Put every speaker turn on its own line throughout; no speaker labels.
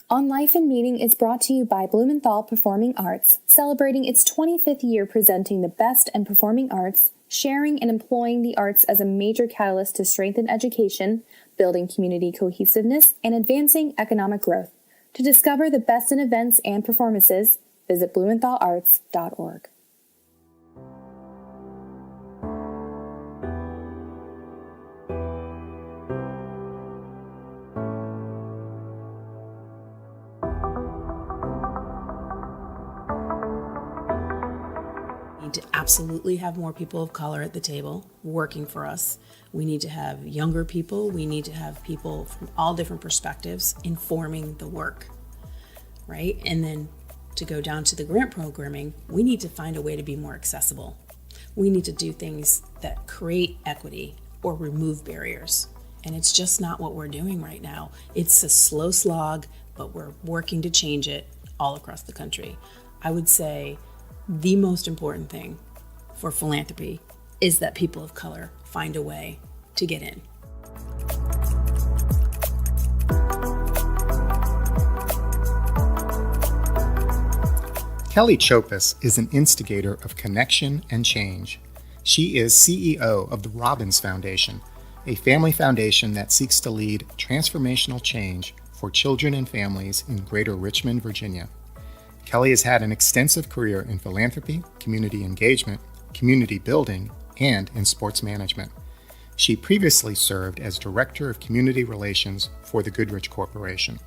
On Life and Meaning is brought to you by Blumenthal Performing Arts, celebrating its 25th year presenting the best in performing arts, sharing and employing the arts as a major catalyst to strengthen education, building community cohesiveness, and advancing economic growth. To discover the best in events and performances, visit blumenthalarts.org.
To absolutely have more people of color at the table working for us. We need to have younger people. We need to have people from all different perspectives informing the work, right? And then to go down to the grant programming, we need to find a way to be more accessible. We need to do things that create equity or remove barriers. And it's just not what we're doing right now. It's a slow slog, but we're working to change it all across the country. I would say the most important thing for philanthropy is that people of color find a way to get in.
Kelly Chopus is an instigator of connection and change. She is CEO of the Robbins Foundation, a family foundation that seeks to lead transformational change for children and families in Greater Richmond, Virginia. Kelly has had an extensive career in philanthropy, community engagement, community building, and in sports management. She previously served as Director of Community Relations for the Goodrich Corporation.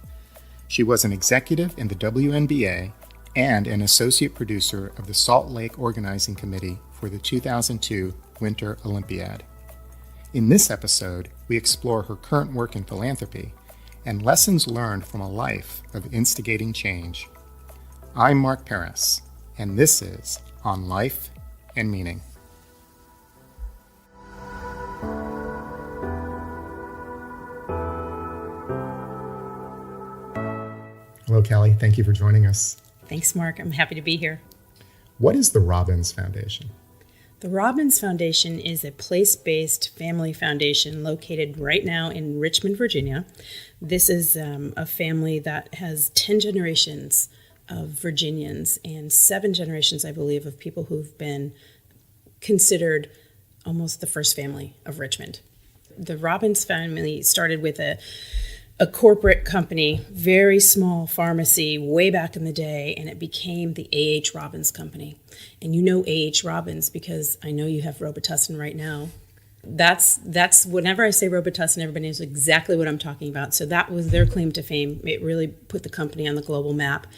She was an executive in the WNBA and an associate producer of the Salt Lake Organizing Committee for the 2002 Winter Olympiad. In this episode, we explore her current work in philanthropy and lessons learned from a life of instigating change. I'm Mark Paris, and this is On Life and Meaning. Hello, Kelly. Thank you for joining us.
Thanks, Mark. I'm happy to be here.
What is the Robbins Foundation?
The Robbins Foundation is a place-based family foundation located right now in Richmond, Virginia. This is a family that has 10 generations of Virginians and 7 generations, I believe, of people who've been considered almost the first family of Richmond. The Robbins family started with a corporate company, very small pharmacy way back in the day, and it became the A.H. Robbins Company. And you know A.H. Robbins because I know you have Robitussin right now. That's whenever I say Robitussin, everybody knows exactly what I'm talking about. So that was their claim to fame. It really put the company on the global map.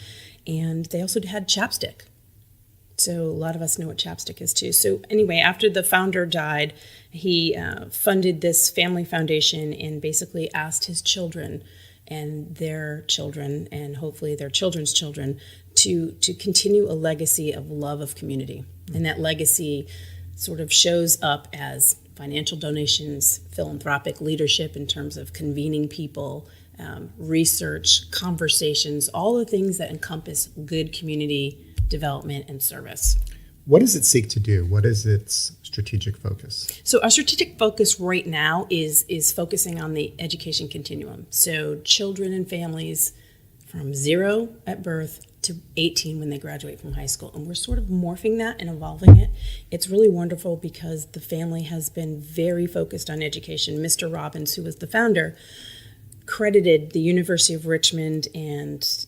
And they also had chapstick. So a lot of us know what chapstick is too. So anyway, after the founder died, he funded this family foundation and basically asked his children and their children and hopefully their children's children to continue a legacy of love of community. And that legacy sort of shows up as financial donations, philanthropic leadership in terms of convening people, research, conversations, all the things that encompass good community development and service.
What does it seek to do? What is its strategic focus?
So our strategic focus right now is focusing on the education continuum. So children and families from 0 at birth to 18 when they graduate from high school. And we're sort of morphing that and evolving it. It's really wonderful because the family has been very focused on education. Mr. Robbins, who was the founder, credited the University of Richmond and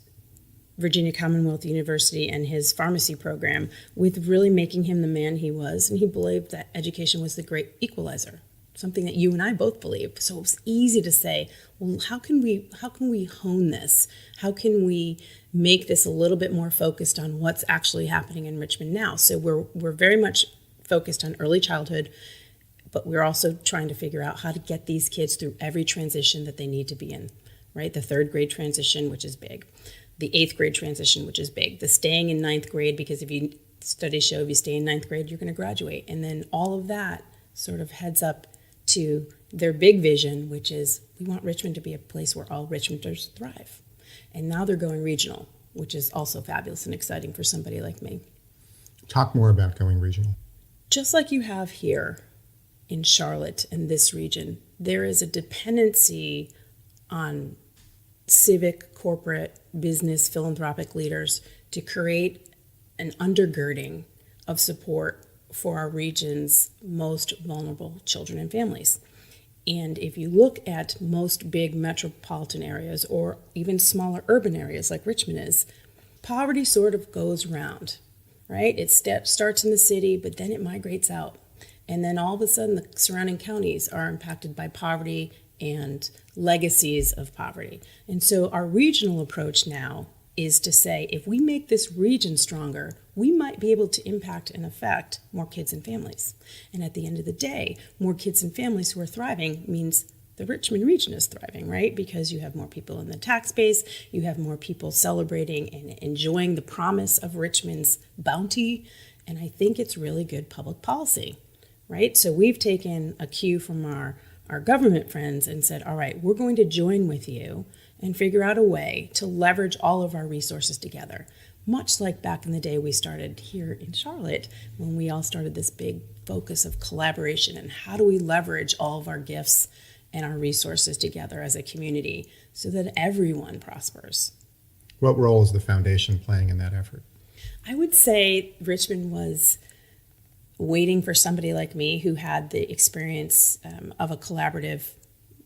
Virginia Commonwealth University and his pharmacy program with really making him the man he was. And he believed that education was the great equalizer, something that you and I both believe. So it was easy to say, well, how can we hone this? How can we make this a little bit more focused on what's actually happening in Richmond now? So we're very much focused on early childhood, but we're also trying to figure out how to get these kids through every transition that they need to be in, right? The 3rd grade transition, which is big. The 8th grade transition, which is big. The staying in 9th grade, because studies show if you stay in 9th grade, you're going to graduate. And then all of that sort of heads up to their big vision, which is we want Richmond to be a place where all Richmonders thrive. And now they're going regional, which is also fabulous and exciting for somebody like me.
Talk more about going regional.
Just like you have here in Charlotte and this region, there is a dependency on civic, corporate, business, philanthropic leaders to create an undergirding of support for our region's most vulnerable children and families. And if you look at most big metropolitan areas or even smaller urban areas like Richmond is, poverty sort of goes round, right? It starts in the city, but then it migrates out. And then all of a sudden, the surrounding counties are impacted by poverty and legacies of poverty. And so our regional approach now is to say, if we make this region stronger, we might be able to impact and affect more kids and families. And at the end of the day, more kids and families who are thriving means the Richmond region is thriving, right? Because you have more people in the tax base, you have more people celebrating and enjoying the promise of Richmond's bounty. And I think it's really good public policy, right? So we've taken a cue from our government friends and said, all right, we're going to join with you and figure out a way to leverage all of our resources together. Much like back in the day we started here in Charlotte, when we all started this big focus of collaboration and how do we leverage all of our gifts and our resources together as a community so that everyone prospers.
What role is the foundation playing in that effort?
I would say Richmond was waiting for somebody like me who had the experience of a collaborative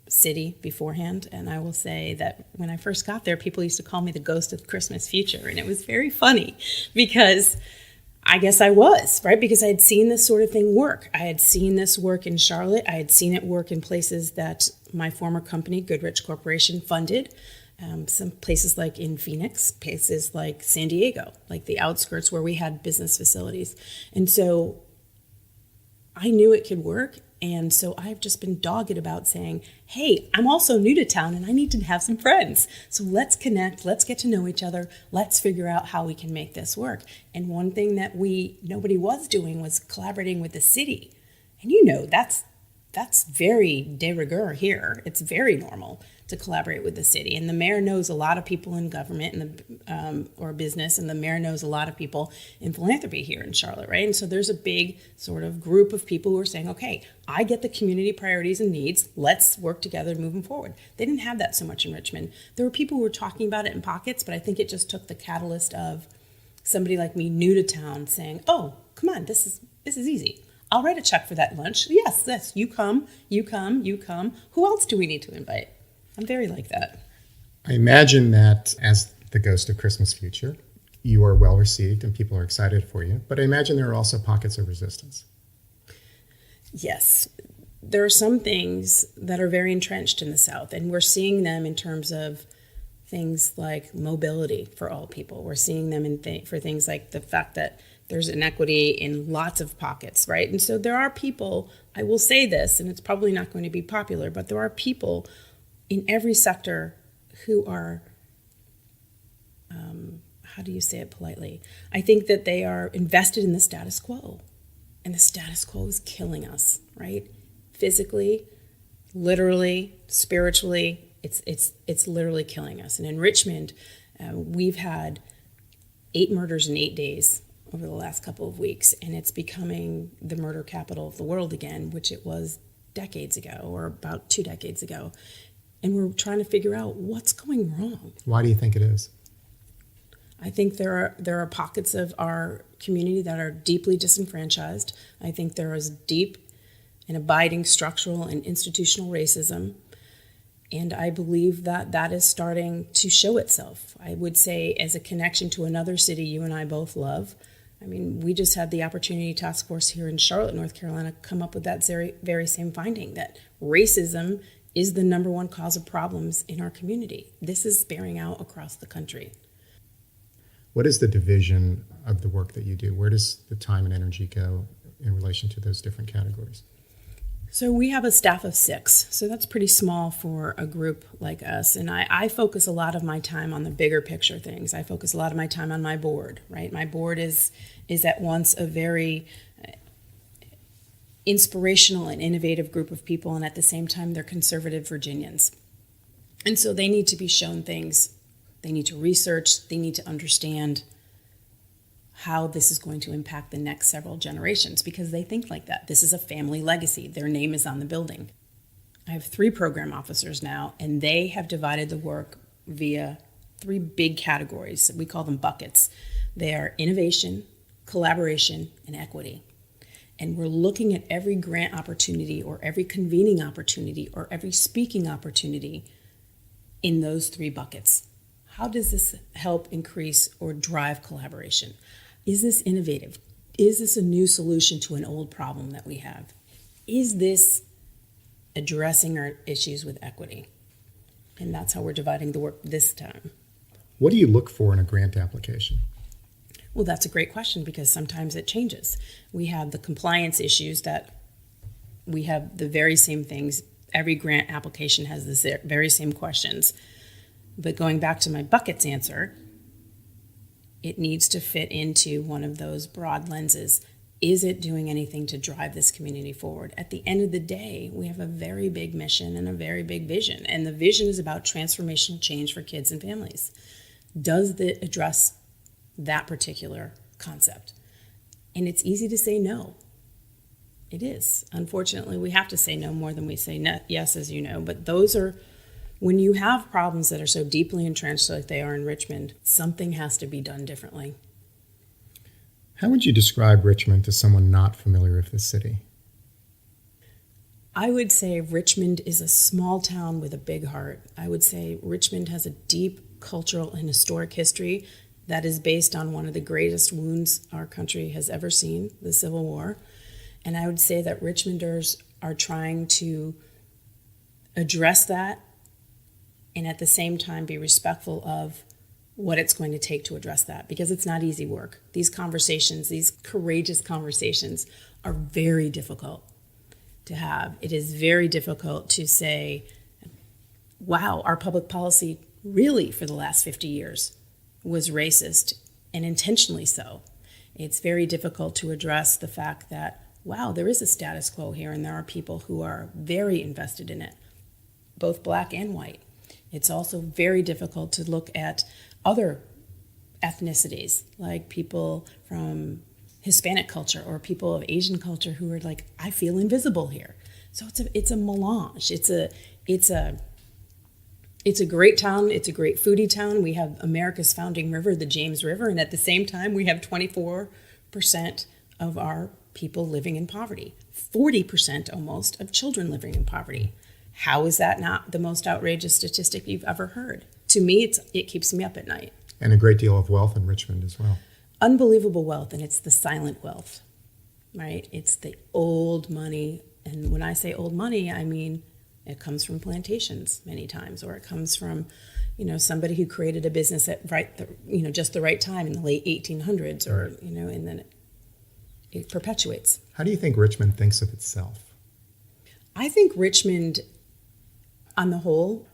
city beforehand. And I will say that when I first got there, people used to call me the ghost of Christmas future. And it was very funny because I guess I was, right? Because I had seen this sort of thing work. I had seen this work in Charlotte. I had seen it work in places that my former company, Goodrich Corporation, funded. Some places like in Phoenix, places like San Diego, like the outskirts where we had business facilities. And so I knew it could work. And so I've just been dogged about saying, hey, I'm also new to town and I need to have some friends. So let's connect, let's get to know each other, let's figure out how we can make this work. And one thing that nobody was doing was collaborating with the city. And you know, that's very de rigueur here. It's very normal to collaborate with the city. And the mayor knows a lot of people in government and or business, and the mayor knows a lot of people in philanthropy here in Charlotte, right? And so there's a big sort of group of people who are saying, okay, I get the community priorities and needs. Let's work together moving forward. They didn't have that so much in Richmond. There were people who were talking about it in pockets, but I think it just took the catalyst of somebody like me new to town saying, oh, come on, this is easy. I'll write a check for that lunch. Yes, you come. Who else do we need to invite? I'm very like that.
I imagine that as the ghost of Christmas future, you are well received and people are excited for you. But I imagine there are also pockets of resistance.
Yes. There are some things that are very entrenched in the South, and we're seeing them in terms of things like mobility for all people. We're seeing them for things like the fact that there's inequity in lots of pockets, right? And so there are people, I will say this, and it's probably not going to be popular, but there are people in every sector who are, how do you say it politely? I think that they are invested in the status quo. And the status quo is killing us, right? Physically, literally, spiritually, it's literally killing us. And in Richmond, we've had 8 murders in 8 days over the last couple of weeks, and it's becoming the murder capital of the world again, which it was decades ago, or about 2 decades ago. And we're trying to figure out what's going wrong.
Why do you think it is?
I think there are pockets of our community that are deeply disenfranchised. I think there is deep and abiding structural and institutional racism. And I believe that is starting to show itself. I would say as a connection to another city you and I both love. I mean, we just had the Opportunity Task Force here in Charlotte, North Carolina, come up with that very same finding, that racism is the number one cause of problems in our community. This is bearing out across the country.
What is the division of the work that you do? Where does the time and energy go in relation to those different categories?
So we have a staff of 6, so that's pretty small for a group like us. And I focus a lot of my time on the bigger picture things. I focus a lot of my time on my board, right? My board is at once a very inspirational and innovative group of people, and at the same time, they're conservative Virginians. And so they need to be shown things. They need to research. They need to understand how this is going to impact the next several generations, because they think like that. This is a family legacy. Their name is on the building. I have 3 program officers now, and they have divided the work via 3 big categories. We call them buckets. They are innovation, collaboration, and equity. And we're looking at every grant opportunity or every convening opportunity or every speaking opportunity in those 3 buckets. How does this help increase or drive collaboration? Is this innovative? Is this a new solution to an old problem that we have? Is this addressing our issues with equity? And that's how we're dividing the work this time.
What do you look for in a grant application?
Well, that's a great question because sometimes it changes. We have the compliance issues that we have the very same things. Every grant application has the very same questions. But going back to my buckets answer, it needs to fit into one of those broad lenses. Is it doing anything to drive this community forward? At the end of the day, we have a very big mission and a very big vision. And the vision is about transformational change for kids and families. Does it address that particular concept? And it's easy to say no. It is. Unfortunately, we have to say no more than we say yes, as you know. But those are, when you have problems that are so deeply entrenched like they are in Richmond, something has to be done differently.
How would you describe Richmond to someone not familiar with the city?
I would say Richmond is a small town with a big heart. I would say Richmond has a deep cultural and historic history that is based on one of the greatest wounds our country has ever seen, the Civil War. And I would say that Richmonders are trying to address that and at the same time be respectful of what it's going to take to address that, because it's not easy work. These conversations, these courageous conversations, are very difficult to have. It is very difficult to say, wow, our public policy really for the last 50 years was racist, and intentionally so. It's very difficult to address the fact that, wow, there is a status quo here, and there are people who are very invested in it, both black and white. It's also very difficult to look at other ethnicities, like people from Hispanic culture or people of Asian culture who are like, I feel invisible here. So it's a melange. It's a great town. It's a great foodie town. We have America's founding river, the James River, and at the same time, we have 24% of our people living in poverty, 40% almost of children living in poverty. How is that not the most outrageous statistic you've ever heard? To me, it keeps me up at night.
And a great deal of wealth in Richmond as well.
Unbelievable wealth, and it's the silent wealth, right? It's the old money. And when I say old money, I mean it comes from plantations many times, or it comes from, somebody who created a business at just the right time in the late 1800s, or, and then it perpetuates.
How do you think Richmond thinks of itself?
I think Richmond, on the whole,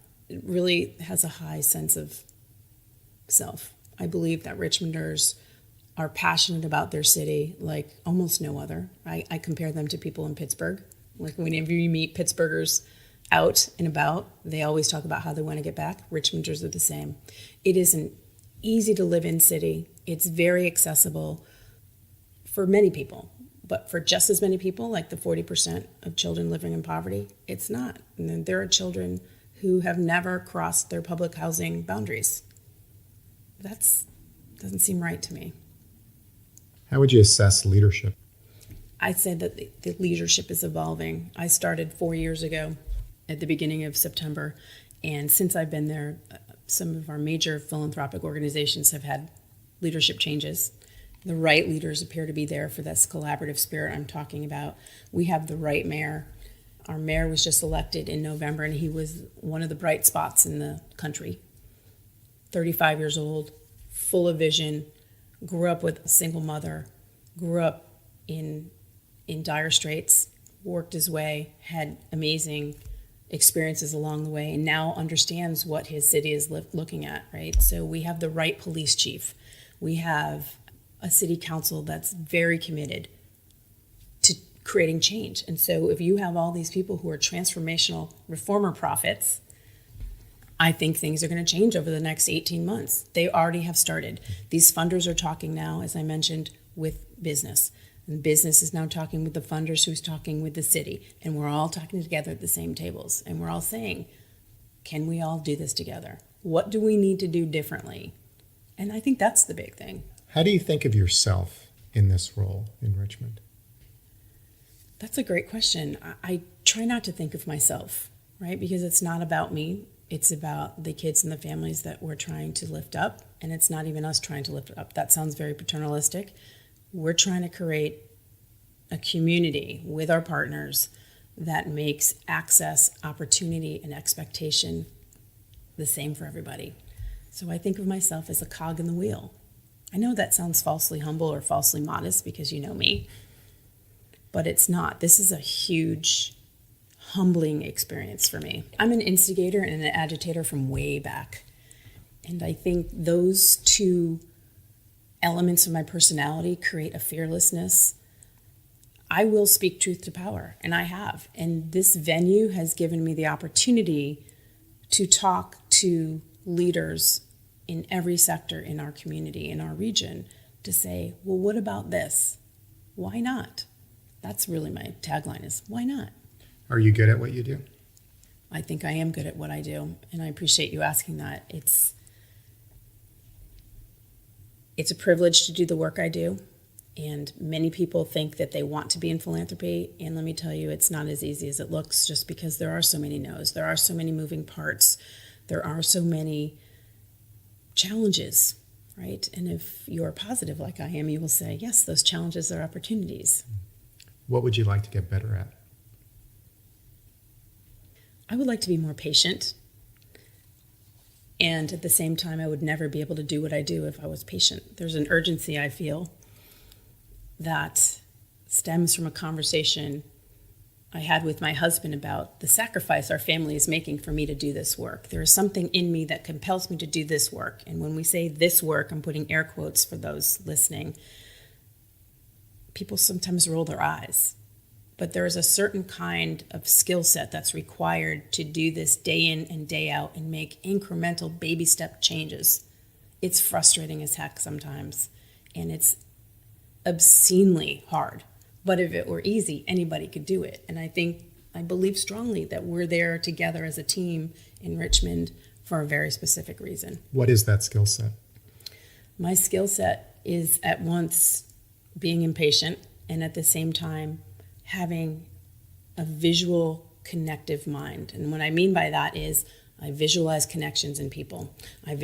really has a high sense of self. I believe that Richmonders are passionate about their city like almost no other. I compare them to people in Pittsburgh. Like whenever you meet Pittsburghers out and about, they always talk about how they want to get back. Richmonders are the same. It is an easy to live in city. It's very accessible for many people, but for just as many people, like the 40% of children living in poverty, it's not. And then there are children who have never crossed their public housing boundaries. That doesn't seem right to me.
How would you assess leadership?
I said that the leadership is evolving. I started 4 years ago at the beginning of September, and since I've been there, some of our major philanthropic organizations have had leadership changes. The right leaders appear to be there for this collaborative spirit I'm talking about. We have the right mayor. Our mayor was just elected in November, and he was one of the bright spots in the country. 35 years old, full of vision, grew up with a single mother, grew up in dire straits, worked his way, had amazing experiences along the way, and now understands what his city is looking at, right? So we have the right police chief. We have a city council that's very committed to creating change. And so if you have all these people who are transformational reformer prophets, I think things are going to change over the next 18 months. They already have started. These funders are talking now, as I mentioned, with business. And business is now talking with the funders who's talking with the city. And we're all talking together at the same tables. And we're all saying, can we all do this together? What do we need to do differently? And I think that's the big thing.
How do you think of yourself in this role in Richmond?
That's a great question. I try not to think of myself, right? Because it's not about me. It's about the kids and the families that we're trying to lift up. And it's not even us trying to lift it up. That sounds very paternalistic. We're trying to create a community with our partners that makes access, opportunity, and expectation the same for everybody. So I think of myself as a cog in the wheel. I know that sounds falsely humble or falsely modest because you know me, but it's not. This is a huge, humbling experience for me. I'm an instigator and an agitator from way back. And I think those two elements of my personality create a fearlessness. I will speak truth to power, and I have. And this venue has given me the opportunity to talk to leaders in every sector in our community, in our region, to say, well, what about this? Why not? That's really my tagline is, why not?
Are you good at what you do?
I think I am good at what I do, and I appreciate you asking that. It's a privilege to do the work I do, and many people think that they want to be in philanthropy, and let me tell you, it's not as easy as it looks just because there are so many no's. There are so many moving parts. There are so many challenges, right? And if you're positive like I am, you will say, yes, those challenges are opportunities.
What would you like to get better at?
I would like to be more patient. And at the same time, I would never be able to do what I do if I was patient. There's an urgency I feel that stems from a conversation I had with my husband about the sacrifice our family is making for me to do this work. There is something in me that compels me to do this work. And when we say this work, I'm putting air quotes for those listening. People sometimes roll their eyes. But there is a certain kind of skill set that's required to do this day in and day out and make incremental baby step changes. It's frustrating as heck sometimes, and it's obscenely hard. But if it were easy, anybody could do it. And I believe strongly that we're there together as a team in Richmond for a very specific reason.
What is that skill set?
My skill set is at once being impatient and at the same time having a visual connective mind. And what I mean by that is I visualize connections in people. I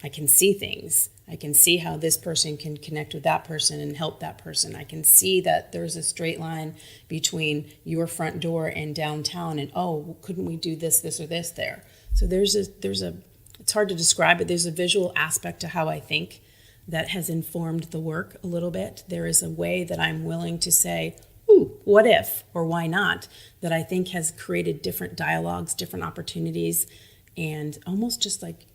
can see things. I can see how this person can connect with that person and help that person. I can see that there's a straight line between your front door and downtown and, oh, couldn't we do this, or this there? So it's hard to describe, but there's a visual aspect to how I think that has informed the work a little bit. There is a way that I'm willing to say, ooh, what if, or why not, that I think has created different dialogues, different opportunities, and almost just like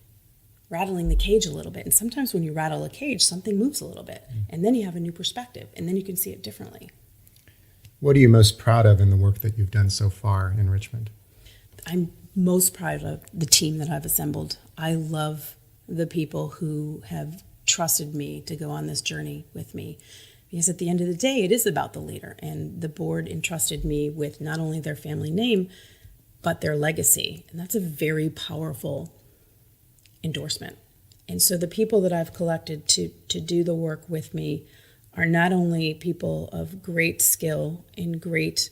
rattling the cage a little bit. And sometimes when you rattle a cage, something moves a little bit, and then you have a new perspective, and then you can see it differently.
What are you most proud of in the work that you've done so far in Richmond?
I'm most proud of the team that I've assembled. I love the people who have trusted me to go on this journey with me. Because at the end of the day, it is about the leader. And the board entrusted me with not only their family name, but their legacy. And that's a very powerful endorsement. And so the people that I've collected to do the work with me are not only people of great skill and great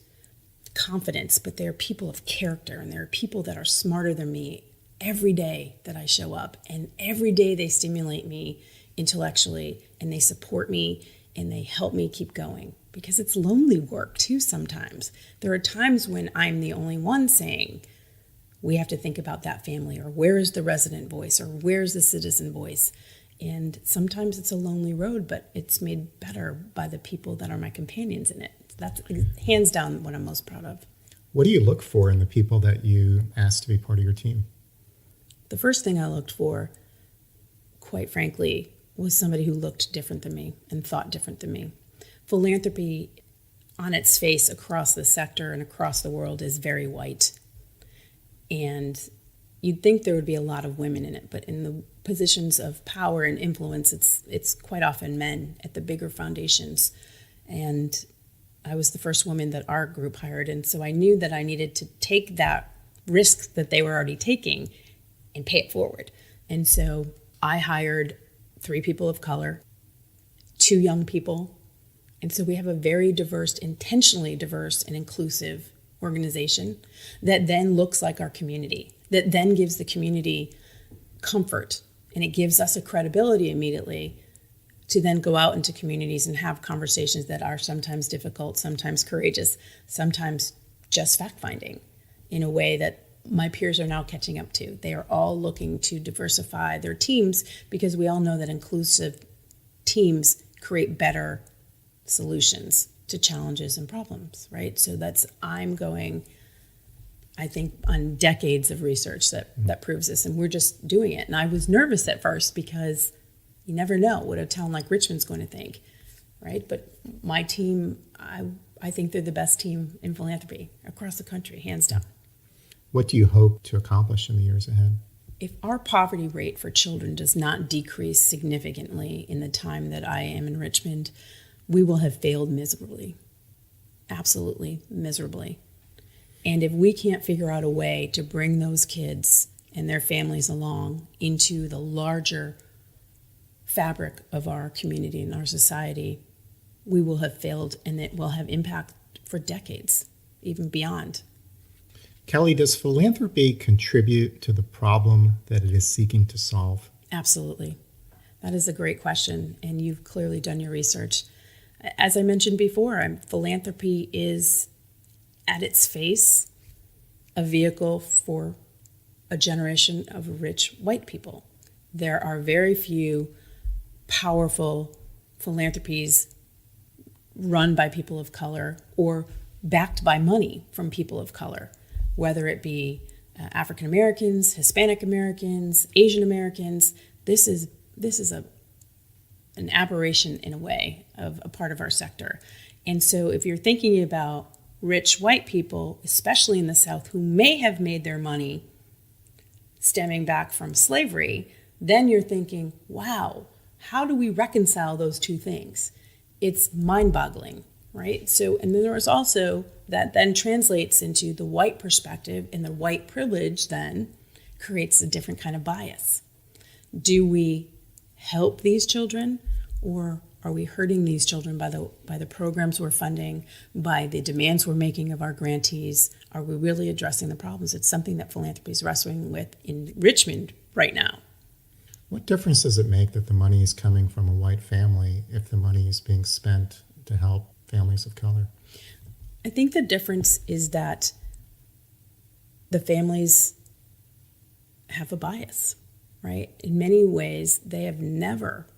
confidence, but they're people of character. And they're people that are smarter than me every day that I show up. And every day they stimulate me intellectually, and they support me, and they help me keep going, because it's lonely work too sometimes. There are times when I'm the only one saying, we have to think about that family, or where is the resident voice, or where's the citizen voice? And sometimes it's a lonely road, but it's made better by the people that are my companions in it. That's hands down what I'm most proud of.
What do you look for in the people that you ask to be part of your team?
The first thing I looked for, quite frankly, was somebody who looked different than me and thought different than me. Philanthropy on its face across the sector and across the world is very white. And you'd think there would be a lot of women in it, but in the positions of power and influence, it's quite often men at the bigger foundations. And I was the first woman that our group hired, and so I knew that I needed to take that risk that they were already taking and pay it forward. And so I hired 3 people of color, 2 young people. And so we have a very diverse, intentionally diverse and inclusive organization that then looks like our community, that then gives the community comfort, and it gives us a credibility immediately to then go out into communities and have conversations that are sometimes difficult, sometimes courageous, sometimes just fact-finding in a way that my peers are now catching up to. They are all looking to diversify their teams because we all know that inclusive teams create better solutions to challenges and problems, right? So I'm going, I think, on decades of research that proves this, and we're just doing it. And I was nervous at first because you never know what a town like Richmond's going to think, right? But my team, I think they're the best team in philanthropy across the country, hands down.
What do you hope to accomplish in the years ahead?
If our poverty rate for children does not decrease significantly in the time that I am in Richmond, we will have failed miserably, absolutely miserably. And if we can't figure out a way to bring those kids and their families along into the larger fabric of our community and our society, we will have failed, and it will have impact for decades, even beyond.
Kelly, does philanthropy contribute to the problem that it is seeking to solve?
Absolutely. That is a great question, and you've clearly done your research. As I mentioned before, philanthropy is, at its face, a vehicle for a generation of rich white people. There are very few powerful philanthropies run by people of color or backed by money from people of color, whether it be African Americans, Hispanic Americans, Asian Americans. This is an aberration in a way of a part of our sector. And so if you're thinking about rich white people, especially in the South, who may have made their money stemming back from slavery, then you're thinking, wow, how do we reconcile those two things? It's mind-boggling, right? So, and then there's also that then translates into the white perspective, and the white privilege then creates a different kind of bias. Do we help these children, or are we hurting these children by the programs we're funding, by the demands we're making of our grantees? Are we really addressing the problems? It's something that philanthropy is wrestling with in Richmond right now.
What difference does it make that the money is coming from a white family if the money is being spent to help families of color?
I think the difference is that the families have a bias, right? In many ways, they have never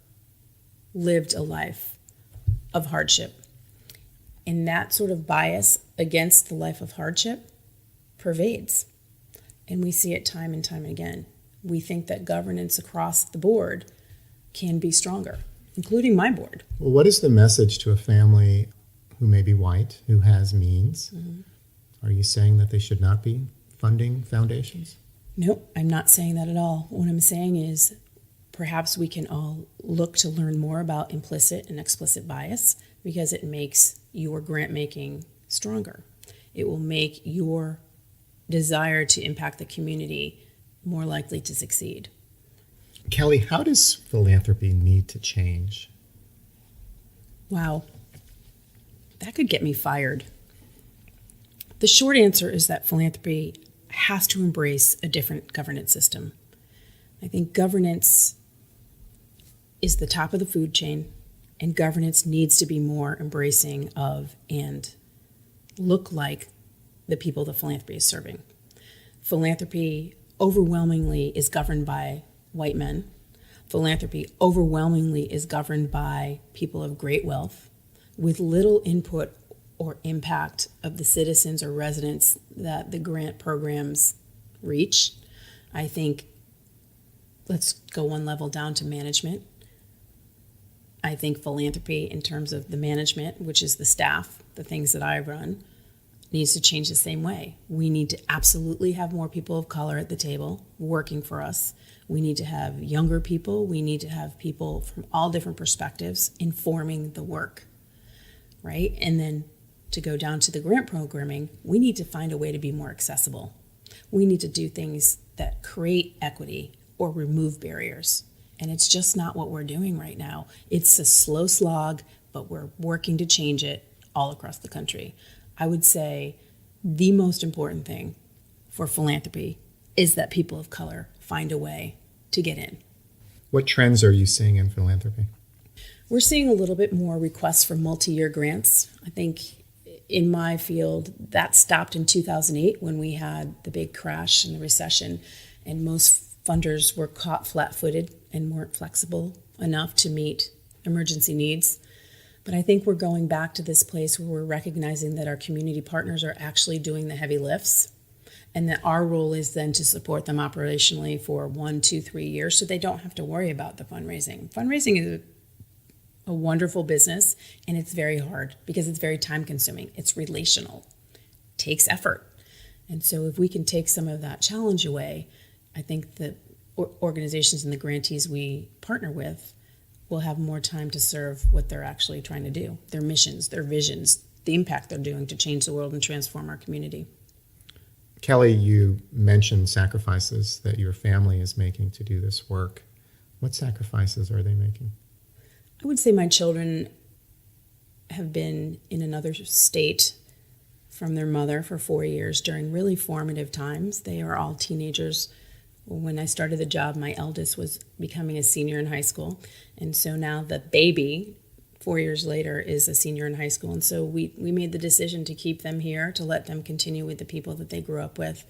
lived a life of hardship. And that sort of bias against the life of hardship pervades. And we see it time and time again. We think that governance across the board can be stronger, including my board.
Well, what is the message to a family who may be white, who has means? Mm-hmm. Are you saying that they should not be funding foundations?
Nope, I'm not saying that at all. What I'm saying is perhaps we can all look to learn more about implicit and explicit bias, because it makes your grant making stronger. It will make your desire to impact the community more likely to succeed.
Kelly, how does philanthropy need to change?
Wow, that could get me fired. The short answer is that philanthropy has to embrace a different governance system. I think governance is the top of the food chain, and governance needs to be more embracing of and look like the people that philanthropy is serving. Philanthropy overwhelmingly is governed by white men. Philanthropy overwhelmingly is governed by people of great wealth with little input or impact of the citizens or residents that the grant programs reach. I think let's go one level down to management. I think philanthropy in terms of the management, which is the staff, the things that I run, needs to change the same way. We need to absolutely have more people of color at the table working for us. We need to have younger people. We need to have people from all different perspectives informing the work, right? And then to go down to the grant programming, we need to find a way to be more accessible. We need to do things that create equity or remove barriers. And it's just not what we're doing right now. It's a slow slog, but we're working to change it all across the country. I would say the most important thing for philanthropy is that people of color find a way to get in.
What trends are you seeing in philanthropy?
We're seeing a little bit more requests for multi-year grants. I think in my field, that stopped in 2008 when we had the big crash and the recession, and most funders were caught flat-footed and weren't flexible enough to meet emergency needs. But I think we're going back to this place where we're recognizing that our community partners are actually doing the heavy lifts, and that our role is then to support them operationally for 1, 2, 3 years so they don't have to worry about the fundraising. Fundraising is a wonderful business, and it's very hard because it's very time consuming. It's relational, it takes effort. And so if we can take some of that challenge away, I think the organizations and the grantees we partner with will have more time to serve what they're actually trying to do, their missions, their visions, the impact they're doing to change the world and transform our community.
Kelly, you mentioned sacrifices that your family is making to do this work. What sacrifices are they making?
I would say my children have been in another state from their mother for 4 years during really formative times. They are all teenagers. When I started the job, my eldest was becoming a senior in high school. And so now the baby, 4 years later, is a senior in high school. And so we made the decision to keep them here, to let them continue with the people that they grew up with.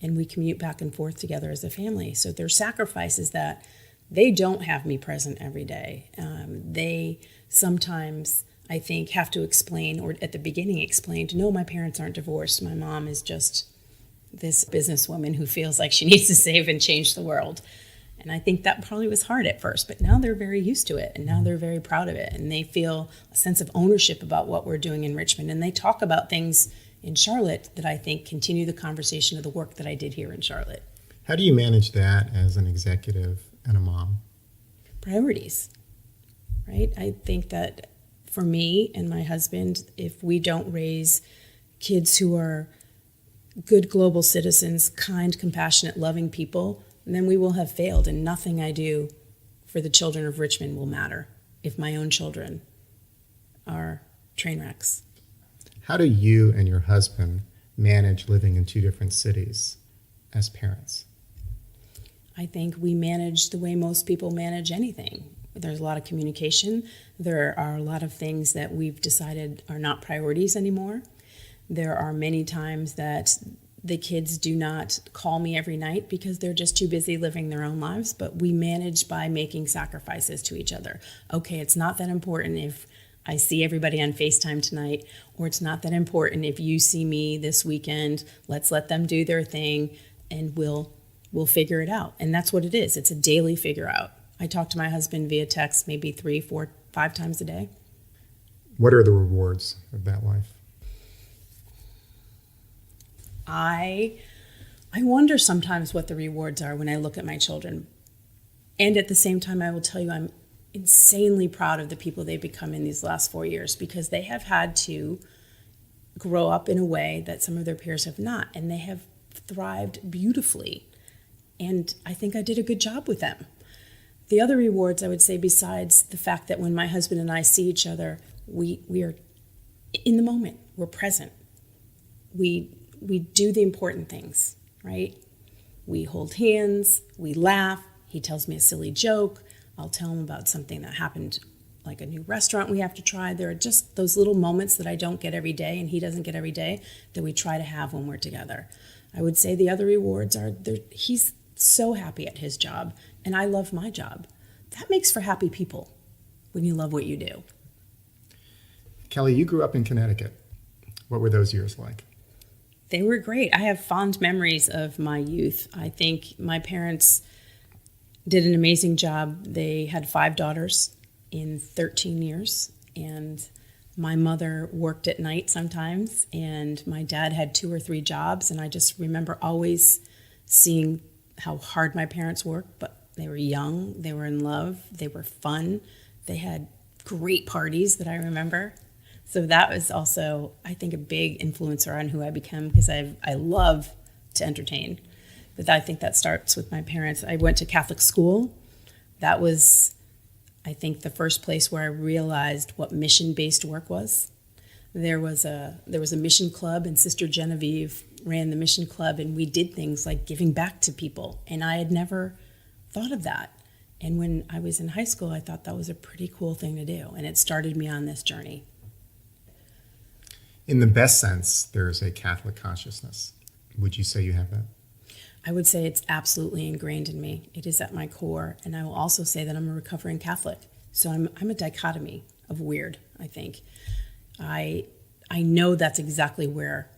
And we commute back and forth together as a family. So there's sacrifices that they don't have me present every day. They sometimes, I think, have to explain, or at the beginning explained, no, my parents aren't divorced. My mom is just this businesswoman who feels like she needs to save and change the world. And I think that probably was hard at first, but now they're very used to it, and now they're very proud of it, and they feel a sense of ownership about what we're doing in Richmond. And they talk about things in Charlotte that I think continue the conversation of the work that I did here in Charlotte.
How do you manage that as an executive and a mom?
Priorities, right? I think that for me and my husband, if we don't raise kids who are good global citizens, kind, compassionate, loving people, then we will have failed, and nothing I do for the children of Richmond will matter if my own children are train wrecks.
How do you and your husband manage living in two different cities as parents?
I think we manage the way most people manage anything. There's a lot of communication. There are a lot of things that we've decided are not priorities anymore. There are many times that the kids do not call me every night because they're just too busy living their own lives, but we manage by making sacrifices to each other. Okay, it's not that important if I see everybody on FaceTime tonight, or it's not that important if you see me this weekend. Let's let them do their thing, and we'll figure it out. And that's what it is. It's a daily figure out. I talk to my husband via text maybe 3, 4, 5 times a day.
What are the rewards of that life?
I wonder sometimes what the rewards are when I look at my children. And at the same time, I will tell you I'm insanely proud of the people they've become in these last 4 years, because they have had to grow up in a way that some of their peers have not, and they have thrived beautifully. And I think I did a good job with them. The other rewards, I would say, besides the fact that when my husband and I see each other, we are in the moment, we're present. We do the important things, right? We hold hands, we laugh, he tells me a silly joke, I'll tell him about something that happened, like a new restaurant we have to try. There are just those little moments that I don't get every day and he doesn't get every day that we try to have when we're together. I would say the other rewards are he's so happy at his job, and I love my job. That makes for happy people when you love what you do.
Kelly, you grew up in Connecticut. What were those years like?
They were great. I have fond memories of my youth. I think my parents did an amazing job. They had 5 daughters in 13 years, and my mother worked at night sometimes, and my dad had 2 or 3 jobs, and I just remember always seeing how hard my parents worked, but they were young, they were in love, they were fun, they had great parties that I remember. So that was also, I think, a big influencer on who I become, because I love to entertain. But I think that starts with my parents. I went to Catholic school. That was, I think, the first place where I realized what mission-based work was. There was a mission club, and Sister Genevieve ran the mission club, and we did things like giving back to people. And I had never thought of that. And when I was in high school, I thought that was a pretty cool thing to do. And it started me on this journey.
In the best sense, there's a Catholic consciousness. Would you say you have that?
I would say it's absolutely ingrained in me. It is at my core. And I will also say that I'm a recovering Catholic. So I'm a dichotomy of weird, I think. I know that's exactly where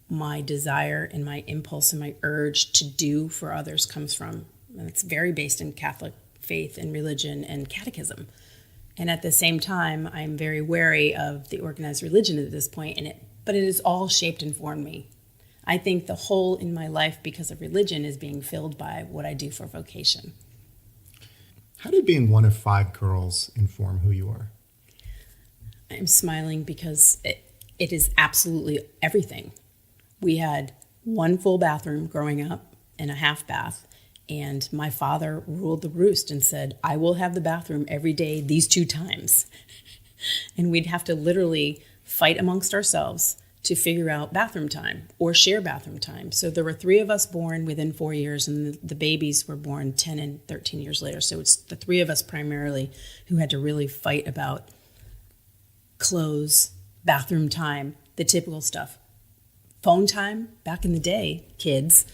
my desire and my impulse and my urge to do for others comes from. And it's very based in Catholic faith and religion and catechism. And at the same time, I'm very wary of the organized religion at this point, but it has all shaped and formed me. I think the hole in my life because of religion is being filled by what I do for vocation.
How did being one of 5 girls inform who you are?
I'm smiling because it is absolutely everything. We had one full bathroom growing up and a half bath, and my father ruled the roost and said, I will have the bathroom every day these 2 times. And we'd have to literally fight amongst ourselves to figure out bathroom time or share bathroom time. So there were 3 of us born within 4 years, and the babies were born 10 and 13 years later. So it's the 3 of us primarily who had to really fight about clothes, bathroom time, the typical stuff. Phone time, back in the day, kids,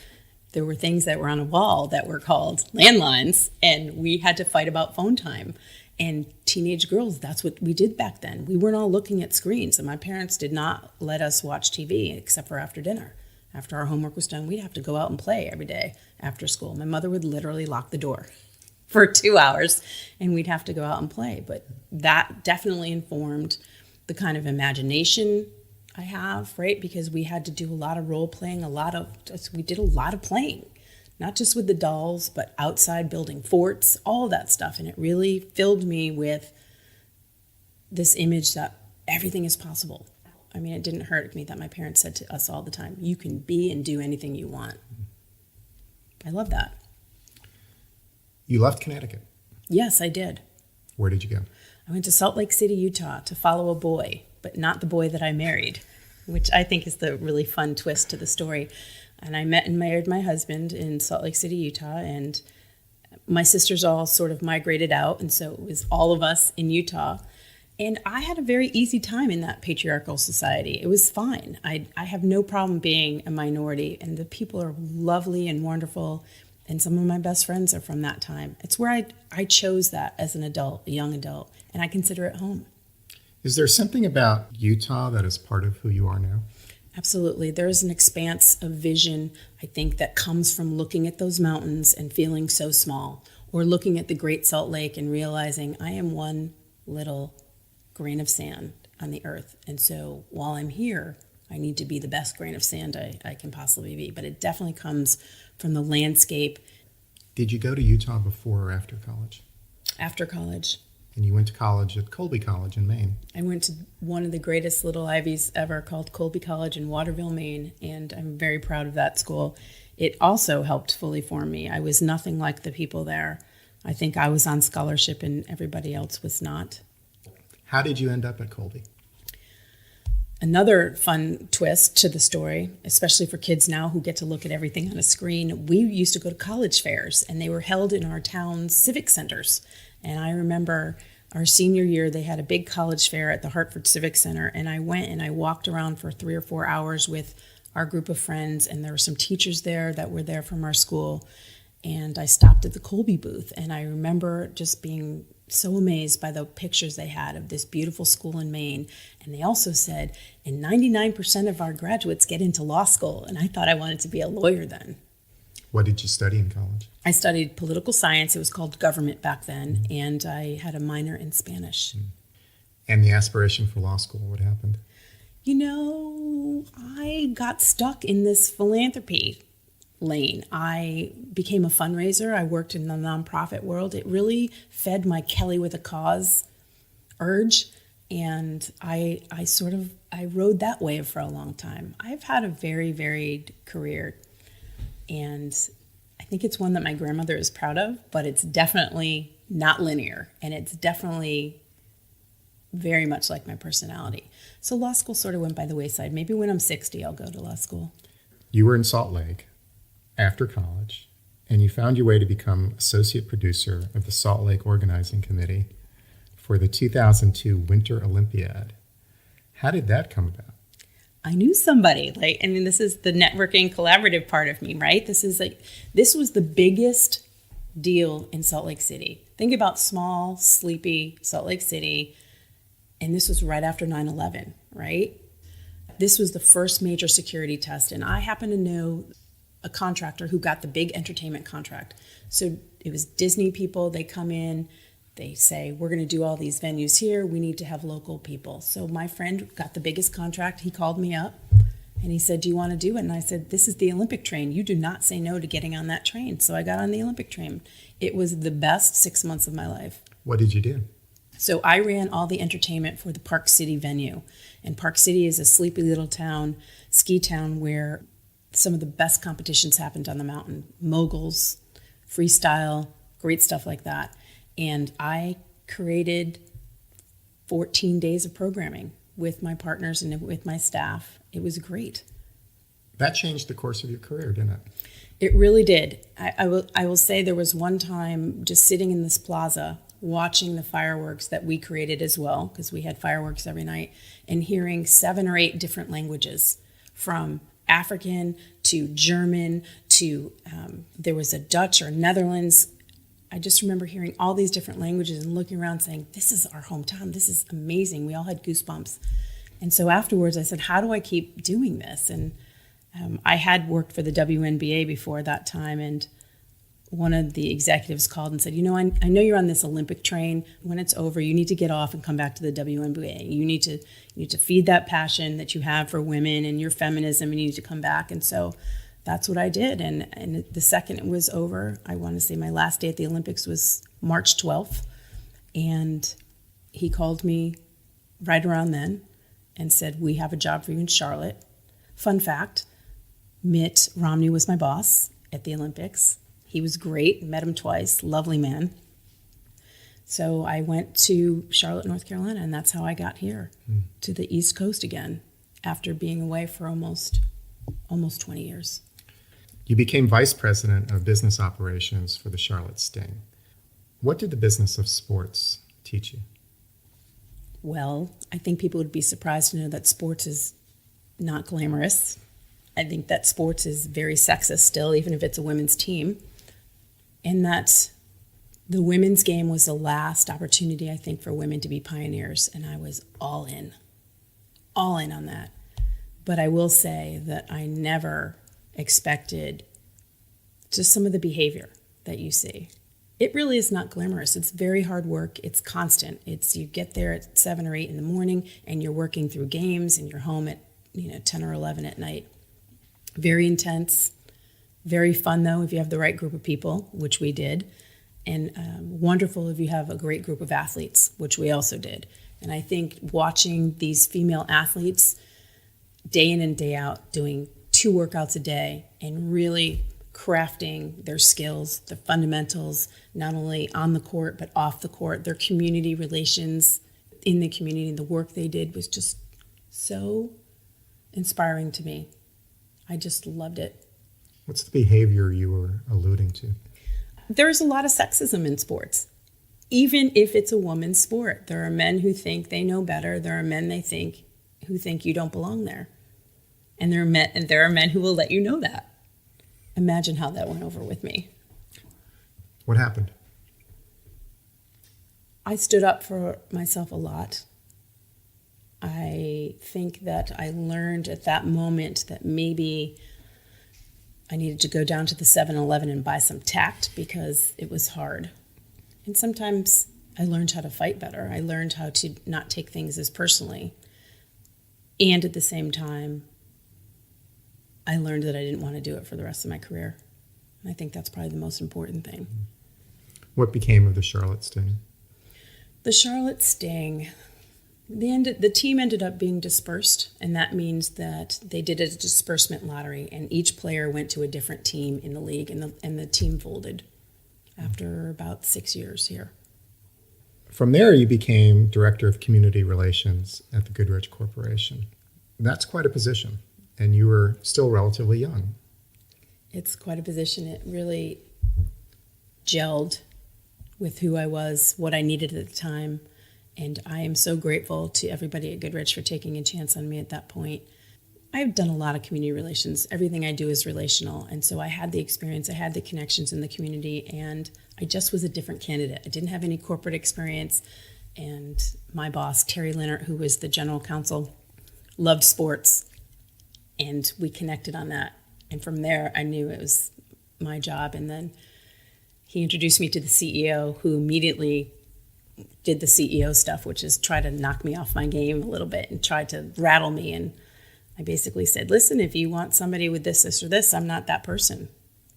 there were things that were on a wall that were called landlines, and we had to fight about phone time. And teenage girls, that's what we did back then. We weren't all looking at screens, and my parents did not let us watch TV except for after dinner. After our homework was done, we'd have to go out and play every day after school. My mother would literally lock the door for 2 hours, and we'd have to go out and play. But that definitely informed the kind of imagination I have, right? Because we had to do a lot of role playing, we did a lot of playing. Not just with the dolls, but outside building forts, all of that stuff. And it really filled me with this image that everything is possible. I mean, it didn't hurt me that my parents said to us all the time, you can be and do anything you want. I love that.
You left Connecticut.
Yes, I did.
Where did you go?
I went to Salt Lake City, Utah to follow a boy, but not the boy that I married, which I think is the really fun twist to the story. And I met and married my husband in Salt Lake City, Utah, and my sisters all sort of migrated out, and so it was all of us in Utah. And I had a very easy time in that patriarchal society. It was fine. I have no problem being a minority, and the people are lovely and wonderful, and some of my best friends are from that time. It's where I chose that as an adult, a young adult, and I consider it home.
Is there something about Utah that is part of who you are now?
Absolutely. There is an expanse of vision, I think, that comes from looking at those mountains and feeling so small, or looking at the Great Salt Lake and realizing I am one little grain of sand on the earth. And so while I'm here, I need to be the best grain of sand I can possibly be. But it definitely comes from the landscape.
Did you go to Utah before or after college?
After college.
And you went to college at Colby College in Maine.
I went to one of the greatest little Ivies ever called Colby College in Waterville, Maine, and I'm very proud of that school. It also helped fully form me. I was nothing like the people there. I think I was on scholarship and everybody else was not.
How did you end up at Colby?
Another fun twist to the story, especially for kids now who get to look at everything on a screen, we used to go to college fairs, and they were held in our town's civic centers. And I remember our senior year, they had a big college fair at the Hartford Civic Center, and I went and I walked around for 3 or 4 hours with our group of friends, and there were some teachers there that were there from our school, and I stopped at the Colby booth, and I remember just being so amazed by the pictures they had of this beautiful school in Maine. And they also said, and 99% of our graduates get into law school, and I thought I wanted to be a lawyer then.
What did you study in college?
I studied political science. It was called government back then, and I had a minor in Spanish.
And the aspiration for law school, what happened?
You know, I got stuck in this philanthropy lane. I became a fundraiser. I worked in the nonprofit world. It really fed my Kelly with a cause urge, and I rode that wave for a long time. I've had a very varied career. And I think it's one that my grandmother is proud of, but it's definitely not linear. And it's definitely very much like my personality. So law school sort of went by the wayside. Maybe when I'm 60, I'll go to law school.
You were in Salt Lake after college, and you found your way to become associate producer of the Salt Lake Organizing Committee for the 2002 Winter Olympiad. How did that come about?
I knew somebody. This is the networking collaborative part of me, right? This was the biggest deal in Salt Lake City. Think about small, sleepy Salt Lake City. And this was right after 9/11, right? This was the first major security test. And I happen to know a contractor who got the big entertainment contract. So it was Disney people. They come in. They say, we're going to do all these venues here. We need to have local people. So my friend got the biggest contract. He called me up and he said, do you want to do it? And I said, this is the Olympic train. You do not say no to getting on that train. So I got on the Olympic train. It was the best 6 months of my life.
What did you do?
So I ran all the entertainment for the Park City venue. And Park City is a sleepy little town, ski town, where some of the best competitions happened on the mountain. Moguls, freestyle, great stuff like that. And I created 14 days of programming with my partners and with my staff. It was great.
That changed the course of your career, didn't it?
It really did. I will say there was one time just sitting in this plaza watching the fireworks that we created as well, because we had fireworks every night, and hearing 7 or 8 different languages, from African to German to there was a Dutch or Netherlands. I just remember hearing all these different languages and looking around saying, this is our hometown. This is amazing. We all had goosebumps. And so afterwards I said, how do I keep doing this? And I had worked for the WNBA before that time, and one of the executives called and said, I know you're on this Olympic train. When it's over, you need to get off and come back to the WNBA. You need to feed that passion that you have for women and your feminism, and you need to come back. And so that's what I did. And the second it was over, I want to say my last day at the Olympics was March 12th. And he called me right around then and said, we have a job for you in Charlotte. Fun fact, Mitt Romney was my boss at the Olympics. He was great, met him twice, lovely man. So I went to Charlotte, North Carolina, and that's how I got here to the East Coast again after being away for almost 20 years.
You became vice president of business operations for the Charlotte Sting. What did the business of sports teach you?
Well, I think people would be surprised to know that sports is not glamorous. I think that sports is very sexist still, even if it's a women's team. And that the women's game was the last opportunity, I think, for women to be pioneers. And I was all in on that. But I will say that I never expected just some of the behavior that you see. It really is not glamorous. It's very hard work. It's constant. You get there at 7 or 8 in the morning and you're working through games and you're home at 10 or 11 at night. Very intense, very fun though if you have the right group of people, which we did, and wonderful if you have a great group of athletes, which we also did. And I think watching these female athletes day in and day out doing 2 workouts a day and really crafting their skills, their fundamentals, not only on the court but off the court, their community relations in the community, the work they did was just so inspiring to me. I just loved it.
What's the behavior you were alluding to?
There's a lot of sexism in sports. Even if it's a woman's sport, there are men who think they know better. There are men who think you don't belong there. And there are men who will let you know that. Imagine how that went over with me.
What happened?
I stood up for myself a lot. I think that I learned at that moment that maybe I needed to go down to the 7-Eleven and buy some tact because it was hard. And sometimes I learned how to fight better. I learned how to not take things as personally. And at the same time, I learned that I didn't want to do it for the rest of my career. And I think that's probably the most important thing.
What became of the Charlotte Sting?
The Charlotte Sting The team ended up being dispersed, and that means that they did a disbursement lottery, and each player went to a different team in the league, and the team folded after about 6 years here.
From there, you became Director of Community Relations at the Goodrich Corporation. That's quite a position, and you were still relatively young.
It's quite a position. It really gelled with who I was, what I needed at the time. And I am so grateful to everybody at Goodrich for taking a chance on me at that point. I've done a lot of community relations. Everything I do is relational. And so I had the experience, I had the connections in the community, and I just was a different candidate. I didn't have any corporate experience. And my boss, Terry Leonard, who was the general counsel, loved sports. And we connected on that. And from there, I knew it was my job. And then he introduced me to the CEO, who immediately did the CEO stuff, which is try to knock me off my game a little bit and try to rattle me. And I basically said, listen, if you want somebody with this, this, or this, I'm not that person,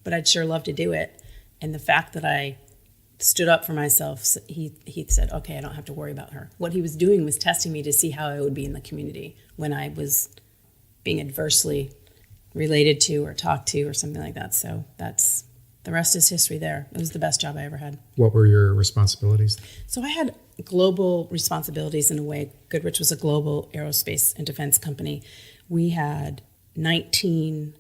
but I'd sure love to do it. And the fact that I stood up for myself, he said, okay, I don't have to worry about her. What he was doing was testing me to see how I would be in the community when I was being adversely related to or talked to or something like that. So the rest is history there. It was the best job I ever had.
What were your responsibilities?
So I had global responsibilities in a way. Goodrich was a global aerospace and defense company. We had 19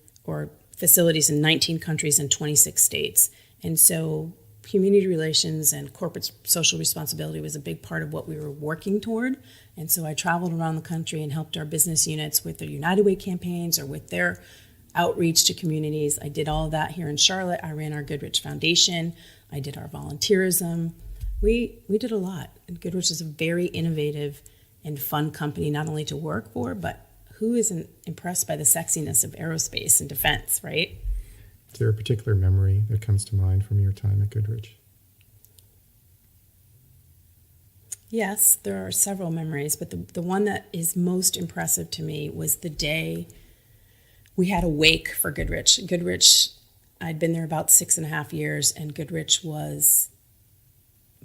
facilities in 19 countries and 26 states. And so community relations and corporate social responsibility was a big part of what we were working toward. And so I traveled around the country and helped our business units with their United Way campaigns or with their outreach to communities. I did all of that here in Charlotte. I ran our Goodrich Foundation. I did our volunteerism. We did a lot. And Goodrich is a very innovative and fun company, not only to work for, but who isn't impressed by the sexiness of aerospace and defense, right?
Is there a particular memory that comes to mind from your time at Goodrich?
Yes, there are several memories, but the one that is most impressive to me was the day we had a wake for Goodrich. Goodrich, I'd been there about 6.5 years, and Goodrich was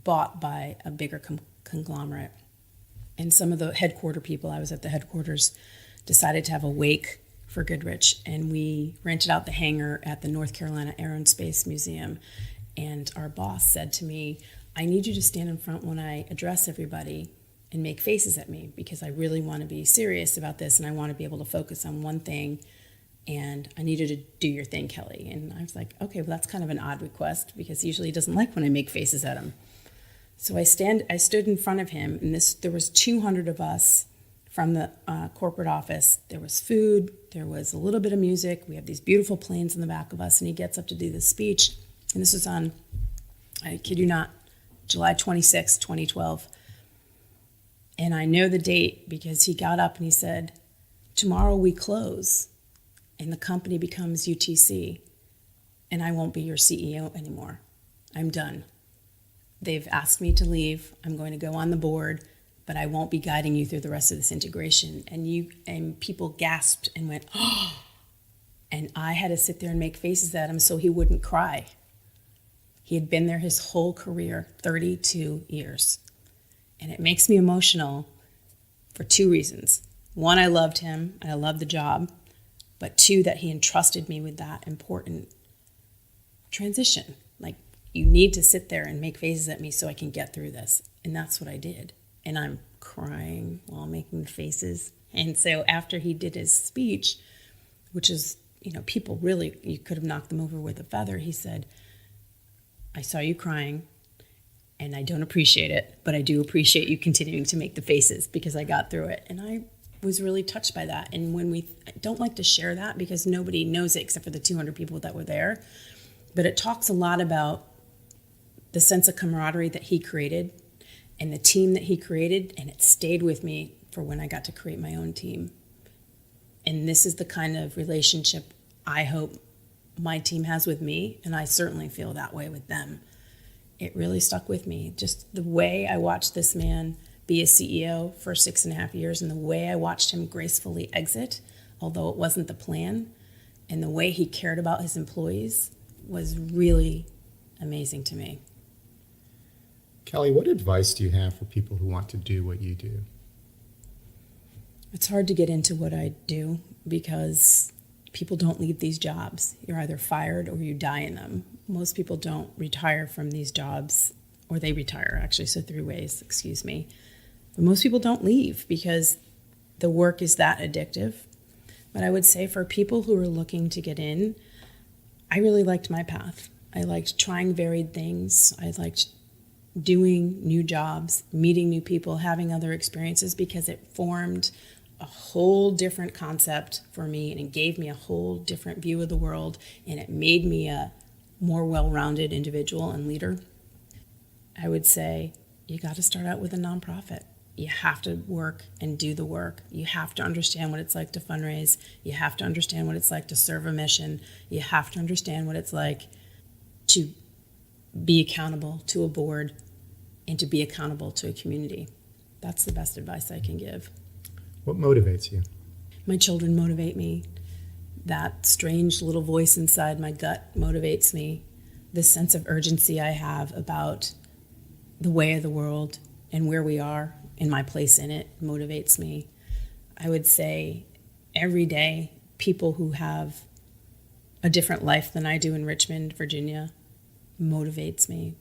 bought by a bigger conglomerate. And some of the headquarter people, I was at the headquarters, decided to have a wake for Goodrich, and we rented out the hangar at the North Carolina Air and Space Museum. And our boss said to me, I need you to stand in front when I address everybody and make faces at me, because I really want to be serious about this, and I want to be able to focus on one thing. And I need you to do your thing, Kelly. And I was like, okay, well, that's kind of an odd request, because usually he doesn't like when I make faces at him. So I stood in front of him, and there was 200 of us from the corporate office. There was food, there was a little bit of music. We have these beautiful planes in the back of us, and he gets up to do this speech. And this was on, I kid you not, July 26, 2012. And I know the date because he got up and he said, tomorrow we close and the company becomes UTC, and I won't be your CEO anymore. I'm done. They've asked me to leave. I'm going to go on the board, but I won't be guiding you through the rest of this integration. And people gasped and went, oh, and I had to sit there and make faces at him so he wouldn't cry. He had been there his whole career, 32 years. And it makes me emotional for two reasons. One, I loved him and I loved the job. But two, that he entrusted me with that important transition. Like, you need to sit there and make faces at me so I can get through this. And that's what I did. And I'm crying while making faces. And so after he did his speech, which is, people really, you could have knocked them over with a feather, he said, I saw you crying and I don't appreciate it, but I do appreciate you continuing to make the faces because I got through it. And I was really touched by that. And I don't like to share that because nobody knows it except for the 200 people that were there. But it talks a lot about the sense of camaraderie that he created and the team that he created. And it stayed with me for when I got to create my own team. And this is the kind of relationship I hope my team has with me. And I certainly feel that way with them. It really stuck with me. Just the way I watched this man be a CEO for 6.5 years, and the way I watched him gracefully exit, although it wasn't the plan, and the way he cared about his employees was really amazing to me.
Kelly, what advice do you have for people who want to do what you do?
It's hard to get into what I do because people don't leave these jobs. You're either fired or you die in them. Most people don't retire from these jobs, or they retire actually, so 3 ways, excuse me. But most people don't leave because the work is that addictive. But I would say for people who are looking to get in, I really liked my path. I liked trying varied things. I liked doing new jobs, meeting new people, having other experiences, because it formed a whole different concept for me, and it gave me a whole different view of the world, and it made me a more well-rounded individual and leader. I would say you got to start out with a nonprofit. You have to work and do the work. You have to understand what it's like to fundraise. You have to understand what it's like to serve a mission. You have to understand what it's like to be accountable to a board and to be accountable to a community. That's the best advice I can give.
What motivates you?
My children motivate me. That strange little voice inside my gut motivates me. The sense of urgency I have about the way of the world and where we are and my place in it motivates me. I would say every day, people who have a different life than I do in Richmond, Virginia, motivates me.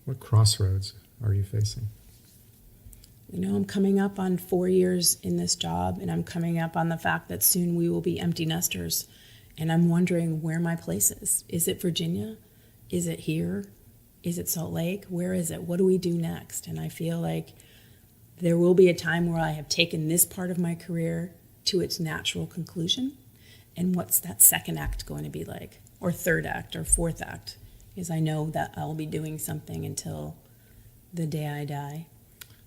What crossroads are you facing?
I'm coming up on 4 years in this job, and I'm coming up on the fact that soon we will be empty nesters. And I'm wondering where my place is. Is it Virginia? Is it here? Is it Salt Lake? Where is it? What do we do next? And I feel like there will be a time where I have taken this part of my career to its natural conclusion. And what's that second act going to be like? Or third act or fourth act? Because I know that I'll be doing something until the day I die.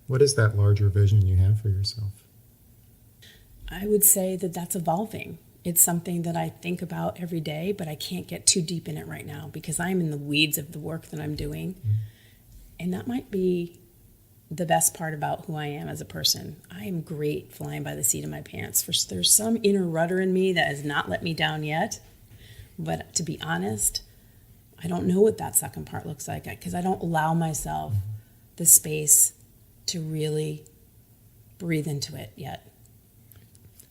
What is that larger vision you have for yourself?
I would say that that's evolving. It's something that I think about every day, but I can't get too deep in it right now because I'm in the weeds of the work that I'm doing. Mm-hmm. And that might be the best part about who I am as a person. I am great flying by the seat of my pants. There's some inner rudder in me that has not let me down yet. But to be honest, I don't know what that second part looks like because I don't allow myself the space to really breathe into it yet.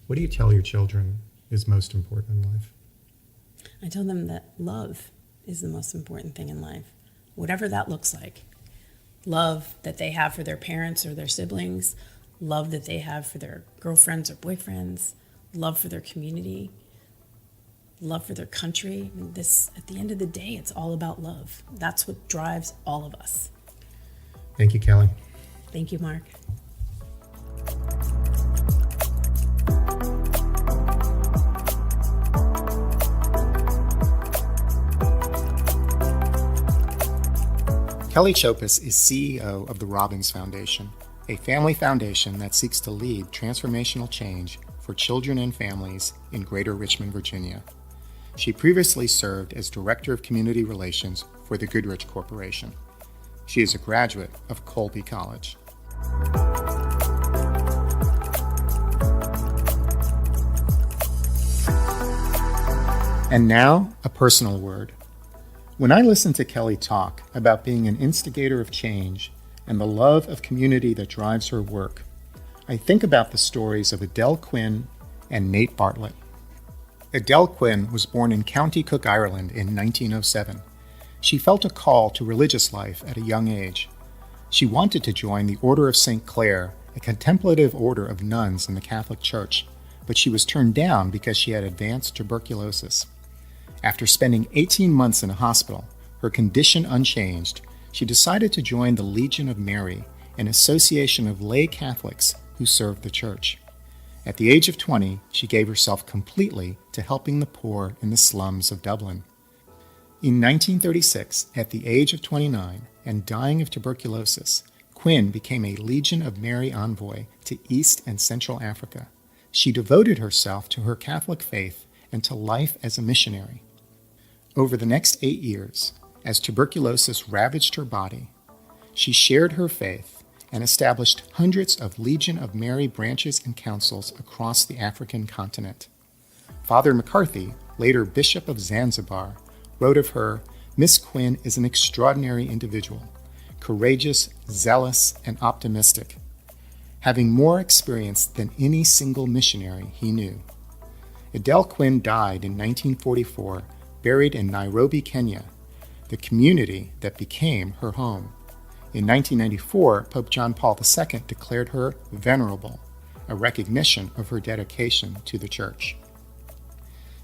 What do you tell your children is most important in life?
I tell them that love is the most important thing in life, whatever that looks like. Love that they have for their parents or their siblings, love that they have for their girlfriends or boyfriends, love for their community, love for their country. At the end of the day, it's all about love. That's what drives all of us.
Thank you, Kelly.
Thank you, Mark.
Kelly Chopus is CEO of the Robbins Foundation, a family foundation that seeks to lead transformational change for children and families in Greater Richmond, Virginia. She previously served as Director of Community Relations for the Goodrich Corporation. She is a graduate of Colby College. And now, a personal word. When I listen to Kelly talk about being an instigator of change and the love of community that drives her work, I think about the stories of Adele Quinn and Nate Bartlett. Adele Quinn was born in County Cook, Ireland in 1907. She felt a call to religious life at a young age. She wanted to join the Order of St. Clare, a contemplative order of nuns in the Catholic Church, but she was turned down because she had advanced tuberculosis. After spending 18 months in a hospital, her condition unchanged, she decided to join the Legion of Mary, an association of lay Catholics who served the church. At the age of 20, she gave herself completely to helping the poor in the slums of Dublin. In 1936, at the age of 29, and dying of tuberculosis, Quinn became a Legion of Mary envoy to East and Central Africa. She devoted herself to her Catholic faith and to life as a missionary. Over the next 8 years, as tuberculosis ravaged her body, she shared her faith and established hundreds of Legion of Mary branches and councils across the African continent. Father McCarthy, later Bishop of Zanzibar, wrote of her, "Miss Quinn is an extraordinary individual, courageous, zealous, and optimistic. having more experience than any single missionary he knew. Adele Quinn died in 1944, buried in Nairobi, Kenya, the community that became her home. In 1994, Pope John Paul II declared her venerable, a recognition of her dedication to the Church.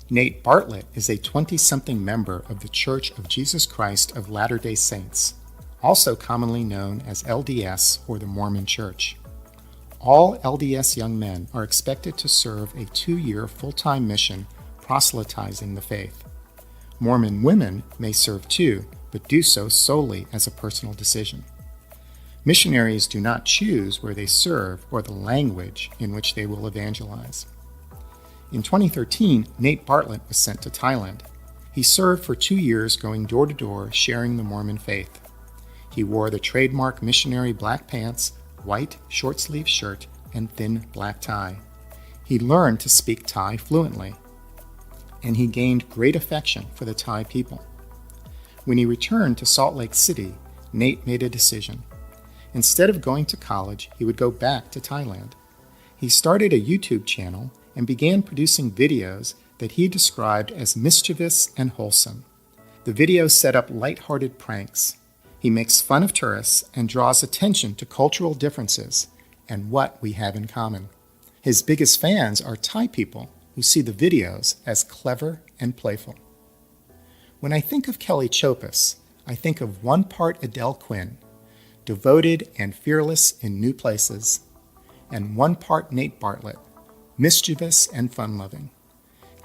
Nate Bartlett is a 20-something member of the Church of Jesus Christ of Latter-day Saints, also commonly known as LDS or the Mormon Church. All LDS young men are expected to serve a 2-year full-time mission proselytizing the faith. Mormon women may serve too, but do so solely as a personal decision. Missionaries do not choose where they serve or the language in which they will evangelize. In 2013, Nate Bartlett was sent to Thailand. He served for 2 years going door to door sharing the Mormon faith. He wore the trademark missionary black pants, white short-sleeve shirt, and thin black tie. He learned to speak Thai fluently, and he gained great affection for the Thai people. When he returned to Salt Lake City, Nate made a decision. Instead of going to college, he would go back to Thailand. He started a YouTube channel and began producing videos that he described as mischievous and wholesome. The videos set up light-hearted pranks. He makes fun of tourists and draws attention to cultural differences and what we have in common. His biggest fans are Thai people who see the videos as clever and playful. When I think of Kelly Chopus, I think of one part Adele Quinn, devoted and fearless in new places, and one part Nate Bartlett, mischievous and fun-loving.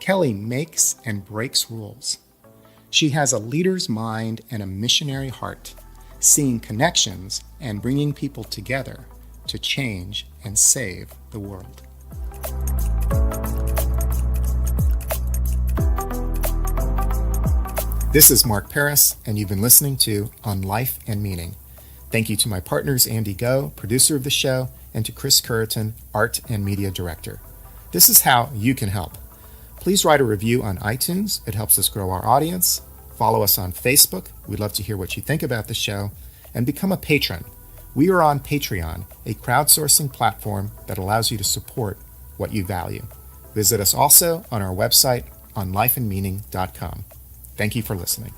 Kelly makes and breaks rules. She has a leader's mind and a missionary heart, seeing connections and bringing people together to change and save the world. This is Mark Paris, and you've been listening to On Life and Meaning. Thank you to my partners Andy Go, producer of the show, and to Chris Curriton, art and media director. This is how you can help. Please write a review on iTunes. It helps us grow our audience. Follow us on Facebook. We'd love to hear what you think about the show. And become a patron. We are on Patreon, a crowdsourcing platform that allows you to support what you value. Visit us also on our website, onlifeandmeaning.com. Thank you for listening.